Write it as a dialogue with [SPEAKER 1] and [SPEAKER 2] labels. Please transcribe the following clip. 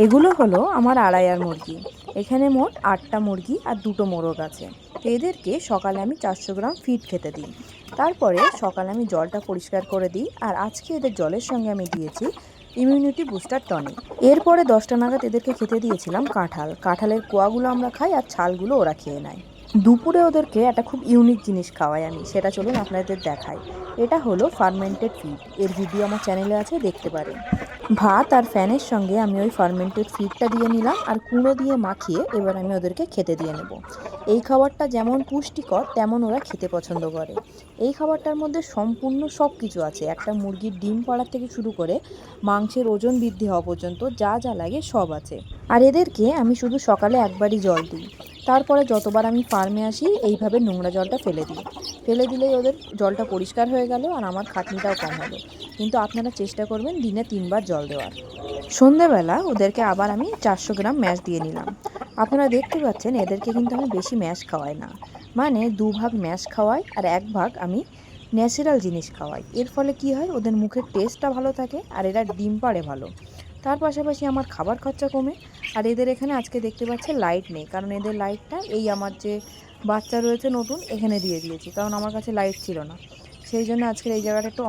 [SPEAKER 1] এগুলো হলো আমার আড়াইয়ার মুরগি। এখানে মোট 8টা মুরগি আর 2টো মোরগ আছে। তো এদেরকে সকালে আমি 400 গ্রাম ফিড খেতে দিই। তারপরে সকালে আমি জলটা পরিষ্কার করে দিই, আর আজকে এদের জলের সঙ্গে আমি দিয়েছি ইমিউনিটি বুস্টার টনিক। এরপরে 10টা নাগাদ এদেরকে খেতে দিয়েছিলাম কাঁঠাল। কাঁঠালের কোয়াগুলো আমরা খাই আর ছালগুলো ওরা খেয়ে নেয়। দুপুরে ওদেরকে একটা খুব ইউনিক জিনিস খাওয়াই আমি, সেটা চলুন আপনাদের দেখাই। এটা হলো ফার্মেন্টেড ফিড। এর ভিডিও আমার চ্যানেলে আছে, দেখতে পারেন। ভাত আর ফ্যানের সঙ্গে আমি ওই ফার্মেন্টেড ফিডটা দিয়ে নিলাম, আর কুঁড়ো দিয়ে মাখিয়ে এবার আমি ওদেরকে খেতে দিয়ে নেব। এই খাবারটা যেমন পুষ্টিকর তেমন ওরা খেতে পছন্দ করে। এই খাবারটার মধ্যে সম্পূর্ণ সব কিছু আছে। একটা মুরগির ডিম পাড়ার থেকে শুরু করে মাংসের ওজন বৃদ্ধি হওয়া পর্যন্ত যা যা লাগে সব আছে। আর এদেরকে আমি শুধু সকালে একবারই জল দিই। তারপরে যতবার আমি ফার্মে আসি এইভাবে নোংরা জলটা ফেলে দিই। ফেলে দিলেই ওদের জলটা পরিষ্কার হয়ে গেল, আর আমার খাটনিটাও কম হলো। কিন্তু আপনারা চেষ্টা করবেন দিনে 3বার জল দেওয়ার। সন্ধেবেলা ওদেরকে আবার আমি 400 গ্রাম ম্যাশ দিয়ে নিলাম। আপনারা দেখতে পাচ্ছেন এদেরকে কিন্তু আমি বেশি ম্যাশ খাওয়াই না, মানে 2 ভাগ ম্যাশ খাওয়াই আর 1 ভাগ আমি ন্যাচারাল জিনিস খাওয়াই। এর ফলে কি হয়, ওদের মুখের টেস্টটা ভালো থাকে আর এরা ডিম পাড়ে ভালো। তার পাশাপাশি আমার খাবার খরচা কমে। আর এদের এখানে আজকে দেখতে পাচ্ছে লাইট নেই, কারণ এদের লাইটটা এই আমার যে বাচ্চা রয়েছে নতুন এখানে দিয়ে দিয়েছি, কারণ আমার কাছে লাইট ছিল না। সেই জন্য আজকের এই জায়গাটা একটু